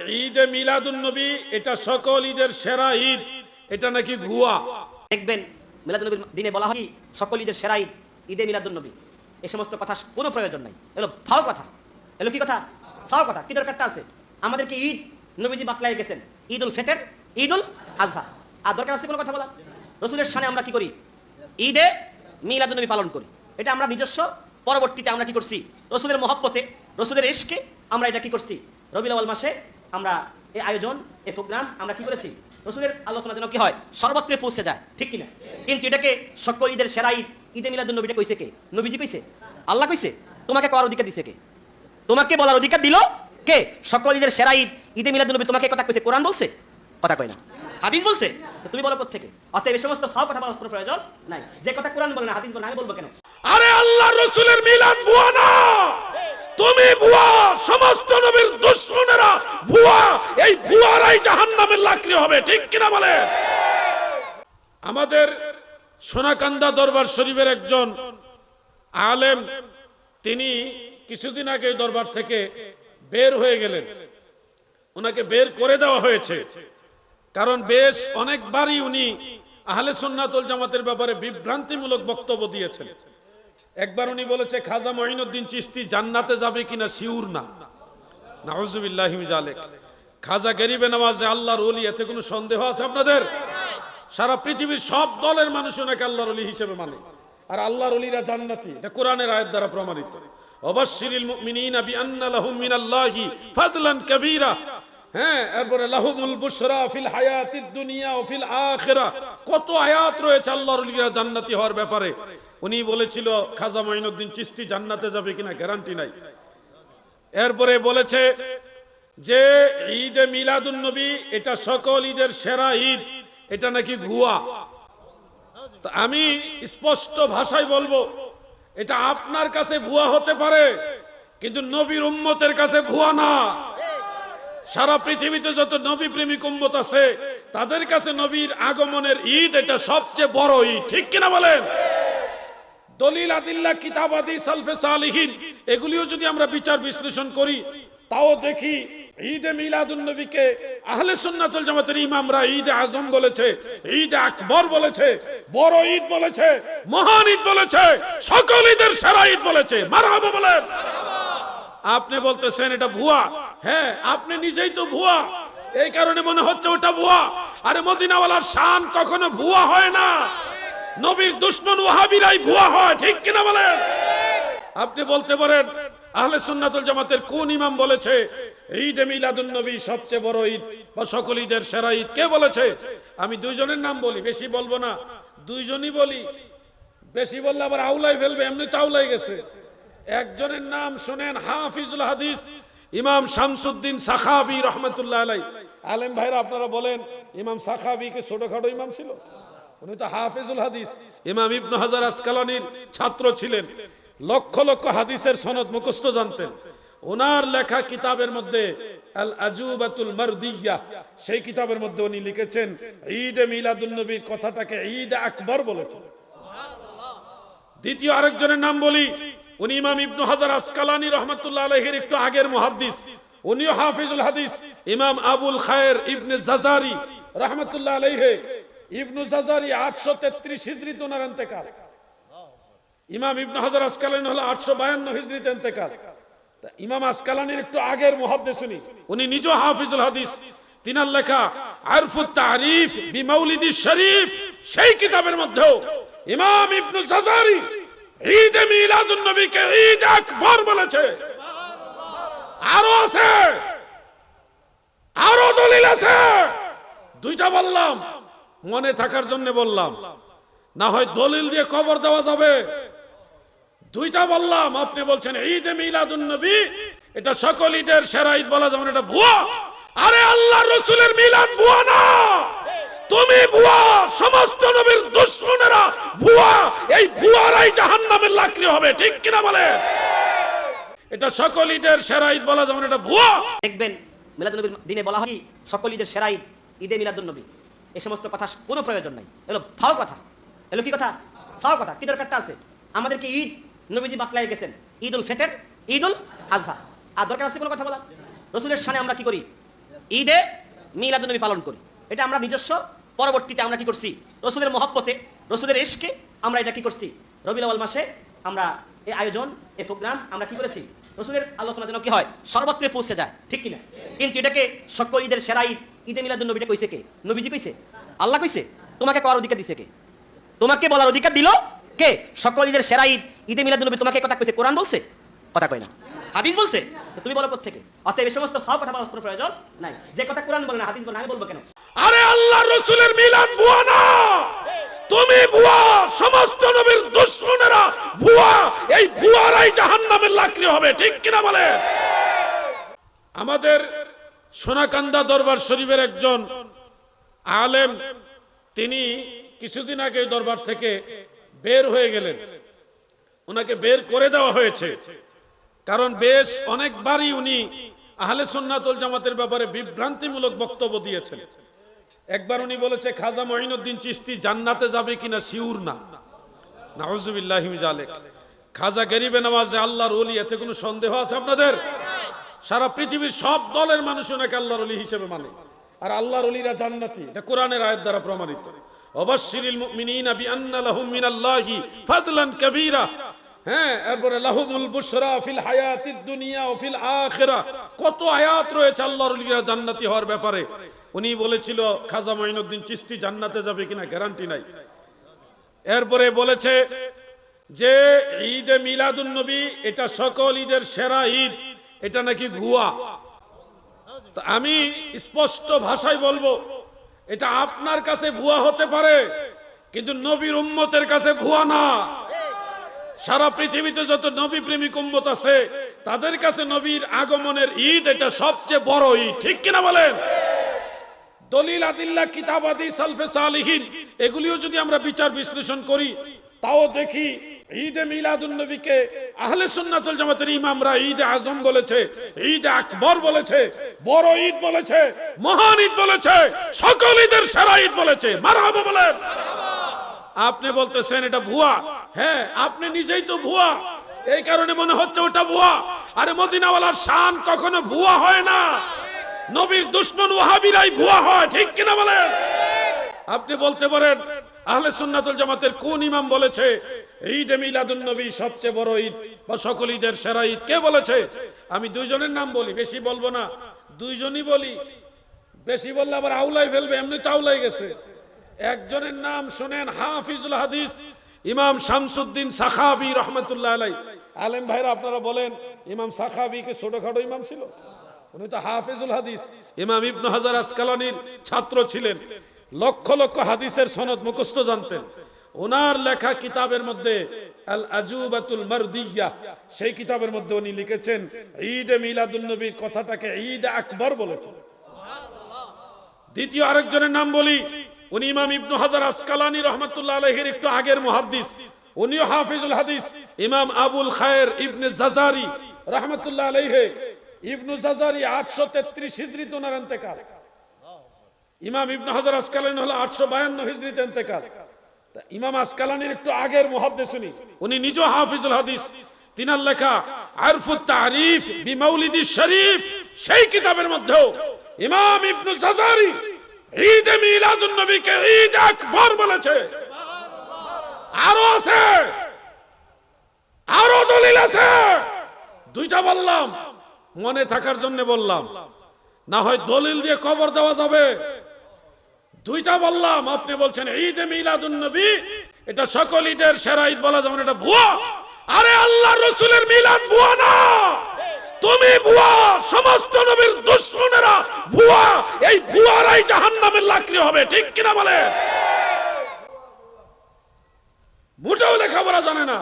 ঈদে মিলাদুন নবী এটা সকল ঈদের সেরা ঈদ, এটা নাকি ভুয়া। দেখবেন মিলাদুন নবীর দিনে বলা হয় সকল ঈদের সেরা ঈদ ঈদে মিলাদুন নবী, এই সমস্ত কথা কোনো প্রয়োজন নাই, এলো ফাও কথা। এলো কি কথা? ফাও কথা। কি দরকারটা আছে? আমাদেরকে ঈদ নবীজি বাতলাই গেছেন, ঈদ উল ফিতর, ঈদ উল আজহা, আর দরকার আছে কোনো কথা বলা? রসুলের শানে আমরা কি করি? ঈদে মিলাদুন নবী পালন করি। এটা আমরা নিজস্ব, পরবর্তীতে আমরা কি করছি? রসুলের মহব্বতে, রসুলের ইশকে আমরা এটা কি করছি? রবিউল আউয়াল মাসে আমরা এই আয়োজন, এই প্রোগ্রাম আমরা কি করেছি? রসুলের আলোচনা যেন কি হয় সর্বত্রে পৌঁছে যায়, ঠিক কিনা? কিন্তু এটাকে সকল ঈদের সেরা ঈদ ঈদে মিলাদুন নবীটা কইছে কে? নবীজি কইছে? আল্লাহ কইছে? তোমাকে করার অধিকার দিছে কে? তোমাকে বলার অধিকার দিল কে? সকল ঈদের সেরা ঈদ ঈদে মিলাদুন নবী তোমাকে কথা কইছে? কোরআন বলছে? কথা কয় না, হাদিস বলছে। তো তুমি বলো কোত্থেকে? অতএব এই সমস্ত ফাও কথা বলার কোনো প্রয়োজন নাই। যে কথা কোরআন বলে না, হাদিস বলে না, আমি বলবো কেন? আরে আল্লাহ রসুলের মিলাদ ভুয়া না, তুমি ভুয়া, সমস্ত নবীর দুশমনেরা ভুয়া, এই ভুয়ারাই জাহান্নামের লাকড়ি হবে, ঠিক কিনা বলে? আমাদের সোনাকান্দা দরবার শরীফের একজন আলেম, তিনি কিছুদিন আগে দরবার থেকে বের হয়ে গেলেন। ওনাকে বের করে দেওয়া হয়েছে, কারণ বেশ অনেকবারই উনি আহলে সুন্নাত ওয়াল জামাতের ব্যাপারে বিভ্রান্তিমূলক বক্তব্য দিয়েছেন। একবার উনি বলেছে খাজা মঈনুদ্দিন চিশতি জান্নাতে যাবে কিনা শিউর না, নাউযুবিল্লাহি মিন যালিক। খাজা গরিবে নওয়াজে আল্লাহর ওলি, এতে কোনো সন্দেহ আছে আপনাদের? সারা পৃথিবীর সব দলের মানুষ ওনাকে আল্লাহর ওলি হিসেবে মানে, আর আল্লাহর ওলিরা জান্নাতি, এটা কোরআনের আয়াত দ্বারা প্রমাণিত। ওয়াবাশশিরিল মুমিনিনা বিআন্না লাহুম মিনাল্লাহি ফাদলান কাবীরা। হ্যাঁ, এরপরে লাহুমুল বুশরা ফিল হায়াতিদ দুনিয়া ওয়া ফিল আখিরা, কত আয়াত রয়েছে আল্লাহর ওলিরা জান্নাতি হওয়ার ব্যাপারে। উনি বলেছিল খাজা মঈনুদ্দিন চিশতি জান্নাতে যাবে কিনা গ্যারান্টি নাই। এরপরে বলেছে যে ঈদে মিলাদুন নবী এটা সকল ঈদের সেরা ঈদ, এটা নাকি ভুয়া। তো আমি স্পষ্ট ভাষায় বলবো, এটা আপনার কাছে ভুয়া হতে পারে, কিন্তু নবীর উম্মতের কাছে ভুয়া না। সারা পৃথিবীতে যত নবী প্রেমিক উম্মত আছে তাদের কাছে নবীর আগমনের ঈদ এটা সবচেয়ে বড় ঈদ, ঠিক কিনা বলেন? দলিল আদিল্লাহ কিতাব হাদিস সালফে সালিহিন এগুলিও যদি আমরা বিচার বিশ্লেষণ করি, তাও দেখি ঈদে মিলাদুন নবীকে আহলে সুন্নাত ওয়াল জামাতের ইমামরা ঈদে আজম বলেছে, ঈদে আকবর বলেছে, বড় ঈদ বলেছে, মহান ঈদ বলেছে, সকল ঈদের সেরা ঈদ বলেছে। মারহাবা বলেন। আপনি বলতেছেন এটা ভুয়া। হ্যাঁ, আপনি নিজেই তো ভুয়া, এই কারণে মনে হচ্ছে ওটা ভুয়া। আরে মদিনাওয়ালার শান কখনো ভুয়া হয় না, নবীর দুশমন ওয়াহাবীরাই ভুয়া হয়, ঠিক কিনা বলেন? আপনি বলতে পারেন আহলে সুন্নাত ওয়াল জামাতের কোন ইমাম বলেছে ঈদে মিলাদুন নবী সবচেয়ে বড় ঈদ বা সকল ঈদের সেরা ঈদ? কে বলেছে? আমি দুইজনের নাম বলি, বেশি বলবো না, দুইজনই বলি। বেশি বললে আবার আউলাই ফেলবে, এমনি তো আউলাই গেছে। একজনের নাম শুনেন, হাফিজুল হাদিস ইমাম শামসুদ্দিন সাখাবী রাহমাতুল্লাহ আলাইহি। আলেম ভাইরা আপনারা বলেন, ইমাম সাখাবী কি ছোটখাটো ইমাম ছিল? উনি তো হাফিজুল হাদিস, ইমাম ইবনে হাজার আসকালানির ছাত্র ছিলেন, লক্ষ লক্ষ হাদিসের সনদ মুখস্থ জানতেন। ওনার লেখা কিতাবের মধ্যে আল আজুবাতুল মারদিয়া, সেই কিতাবের মধ্যে উনি লিখেছেন ঈদে মিলাদুন নবীর কথাটাকে ঈদে আকবর বলেছেন। দ্বিতীয় আরেকজনের নাম বলি, উনি ইমাম ইবনে হাজার আসকালানি রাহমাতুল্লাহ আলাইহির একটু আগের মুহাদ্দিস, উনিও হাফিজুল হাদিস, ইমাম আবুল খায়ের ইবনে জাজারি রাহমাতুল্লাহ আলাইহি। ইবনে জাজারি 833 হিজরিতে ওনার ইন্তেকাল, ইমাম ইবনে হাজার আসকালানি হলো 852 হিজরিতে ইন্তেকাল। ইমাম আসকালানির একটু আগের মুহাদ্দিস উনি নিজেও হাফিজুল হাদিস। তিনার লেখা আরফুত তারিফ বিমাউলিদিশ শরীফ, সেই কিতাবের মধ্যেও ইমাম ইবনে জাজারি ঈদে মিলাদুন নবীকে ঈদ আকবর বলেছে। আরো আছে, আরো দলিল আছে। দুইটা বললাম, মনে থাকার জন্য বললাম, না হয় দলিল দিয়ে কবর দেওয়া যাবে। দুইটা বললাম, আপনি বলছেন ঈদে মিলাদুন নবী এটা সকল ঈদের সেরা ঈদ বলা যাবে না, এটা ভুয়া। আরে আল্লাহর রাসূলের মিলাদ ভুয়া না, তুমি ভুয়া, সমস্ত নবীর দুশমনেরা ভুয়া, এই ভুয়ারাই জাহান্নামের লাকড়ি হবে, ঠিক কিনা বলে? এটা সকল ঈদের সেরা ঈদ বলা যাবে না, এটা ভুয়া। দেখবেন মিলাদুন নবীর দিনে বলা হয় সকল ঈদের সেরা ঈদ ঈদে মিলাদুন নবী, এই সমস্ত কথা কোনো প্রয়োজন নাই, এলো ফাও কথা। এলো কি কথা? ফাও কথা। কি দরকারটা আছে? আমাদেরকে ঈদ নবীজি বাতলাই গেছেন, ঈদ উল ফিতর, ঈদ উল আজহা, আর দরকার আছে কোনো কথা বলা? রসুলের শানে আমরা কি করি? ঈদে মিলাদুন্নবী পালন করি। এটা আমরা নিজস্ব, পরবর্তীতে আমরা কি করছি, রসুলের মহব্বতে, রসুলের ইশকে আমরা এটা কি করছি, রবিউল আউয়াল মাসে আমরা এই আয়োজন, এই প্রোগ্রাম আমরা কি করেছি, রসুলের আলোচনা যেন কি হয় সর্বত্রে পৌঁছে যায়, ঠিক কিনা? কিন্তু এটাকে সকল ঈদের সেরা ঈদ, ঈদে মিলাদুন্নবীটা কইছে কে? নবীজি কইছে? আল্লাহ কইছে? তোমাকে করার অধিকার দিছে কে? তোমাকে বলার অধিকার দিল কে? সকল ঈদের সেরা ঈদ, ঈদে মিলাদুন্নবী তোমাকে কথা কইছে? কোরআন বলছে? কথা কয় না, হাদিস বলছে? তো তুমি বলো কোত্থেকে? অতএব এই সমস্ত ফাও কথা বলার কোনো প্রয়োজন নাই। যে কথা কোরআন বলে না, হাদিস বলে না, আমি বলবো কেন? আরে আল্লাহ রসুলের মিলাদ ভুয়া না, তুমি ভুয়া, সমস্ত নবীর দুশমনেরা ভুয়া, এই ভুয়ারাই জাহান্নামের লাকড়ি হবে, ঠিক কিনা বলে? আমাদের সোনাকান্দা দরবার শরীফের একজন আলেম, তিনি কিছুদিন আগে দরবার থেকে বের হয়ে গেলেন। ওনাকে বের করে দেওয়া হয়েছে, কারণ বেশ অনেকবারই উনি আহলে সুন্নাত ওয়াল জামাতের ব্যাপারে বিভ্রান্তিমূলক বক্তব্য দিয়েছেন। একবার উনি বলেছে খাজা মঈনুদ্দিন চিশতি জান্নাতে যাবে কিনা শিউর না, নাউজুবিল্লাহি মিন যালিক। খাজা গরিবে নওয়াজে আল্লাহর ওলি, এতে কোনো সন্দেহ আছে আপনাদের? সারা পৃথিবীর সব দলের মানুষ ওনাকে আল্লাহর ওলি হিসেবে মানে, আর আল্লাহর ওলিরা জান্নাতি, এটা কোরআনের আয়াত দ্বারা প্রমাণিত। ওয়াবাশশিরিল মুমিনিনা বিআন্না লাহুম মিনাল্লাহি ফাদলান কাবীরা। হ্যাঁ, এরপরে লাহুমুল বুশরা ফিল হায়াতিদ দুনিয়া ওয়া ফিল আখিরাহ, কত আয়াত রয়েছে আল্লাহর ওলিরা জান্নাতি হওয়ার ব্যাপারে। উনি বলেছিল খাজা মঈনুদ্দিন চিশতি জান্নাতে যাবে কিনা গ্যারান্টি নাই। এরপরে বলেছে যে ঈদে মিলাদুন্নবী এটা সকল ঈদের সেরা ঈদ, এটা নাকি ভুয়া। তো আমি স্পষ্ট ভাষায় বলবো, এটা আপনার কাছে ভুয়া হতে পারে, কিন্তু নবীর উম্মতের কাছে ভুয়া না। সারা পৃথিবীতে যত নবী প্রেমিক উম্মত আছে, তাদের কাছে নবীর আগমনের ঈদ এটা সবচেয়ে বড় ঈদ, ঠিক কিনা বলেন? দলিল আদিল্লাহ কিতাব হাদিস সালফে সালিহিন এগুলিও যদি আমরা বিচার বিশ্লেষণ করি, তাও দেখি ঈদে মিলাদুন্নবীকে আহলে সুন্নাত ওয়াল জামাতের ইমামরা ঈদে আজম বলেছে, ঈদে আকবর বলেছে, বড় ঈদ বলেছে, মহান ঈদ বলেছে, সকল ঈদের সেরা ঈদ বলেছে। মারহাবা বলেন। আপনি বলতেছেন এটা ভুয়া। হ্যাঁ, আপনি নিজেই তো ভুয়া, এই কারণে মনে হচ্ছে ওটা ভুয়া। আরে মদিনাওয়ালার শান কখনো ভুয়া হয় না, নবীর দুশমন ওয়াহাবিরাই ভুয়া হয়, ঠিক কিনা বলেন? আপনি বলতে পারেন আহলে সুন্নাত ওয়াল জামাতের কোন ইমাম বলেছে ঈদে মিলাদুন্নবী সবচেয়ে বড় ঈদ বা সকল ঈদের সেরা ঈদ? কে বলেছে? আমি দুইজনের নাম বলি, বেশি বলবো না, দুইজনই বলি। বেশি বললে আবার আউলাই ফেলবে, এমনি তো আউলাই গেছে। একজনের নাম শুনেন, হাফিজুল হাদিস ইমাম শামসুদ্দিন সাখাবী রহমাতুল্লাহ আলাইহি। আলেম ভাইরা আপনারা বলেন, ইমাম সাখাবী কি ছোটখাটো ইমাম ছিল? উনি তো হাফিজুল হাদিস, ইমাম ইবনে হাজার আসকালানির ছাত্র ছিলেন, লক্ষ লক্ষ হাদিসের সনদ মুখস্থ জানতেন। ওনার লেখা কিতাবের মধ্যে আল আজুবাতুল মারদিয়া, সেই কিতাবের মধ্যে উনি লিখেছেন ঈদে মিলাদুন্নবীর কথাটাকে ঈদ আকবর বলেছেন। দ্বিতীয় আরেকজনের নাম বলি, উনি ইমাম ইবনে হাজার আসকালানি রহমাতুল্লাহ আলাইহির একটু আগের মুহাদ্দিস, উনিও হাফিজুল হাদিস, ইমাম আবুল খায়ের ইবনে জাজারি রহমাতুল্লাহ আলাইহি। ইবনে জাজারি 833 হিজরিতে ওনার ইন্তেকাল, ইমাম ইবনে হাজার আসকালানি হলো 852 হিজরিতে ইন্তেকাল। ইমাম আসকালানির একটু আগের মুহাদ্দিস উনি নিজেও হাফিজুল হাদিস। তিনার লেখা আরফুত তারিফ বিমাউলিদিশ শরীফ, সেই কিতাবের মধ্যেও ইমাম ইবনে জাজারি ঈদে মিলাদুন্নবীকে ঈদ আকবর বলেছে। আরো আছে, আরো দলিল আছে। দুইটা বললাম, মনে থাকার জন্য বললাম, না হয় দলিল দিয়ে কবর দেওয়া যাবে। দুইটা বললাম, আপনি বলছেন ঈদে মিলাদুন্নবী এটা সকল ঈদের সেরা ঈদ বলা যাবে না, এটা ভুয়া। আরে আল্লাহর রাসূলের মিলাদ ভুয়া না, তুমি ভুয়া, সমস্ত নবীর দুশমনেরা ভুয়া, এই ভুয়ারাই জাহান্নামের লাকড়ি হবে, ঠিক কিনা বলে? মোটেও লেখাপড়া জানে না।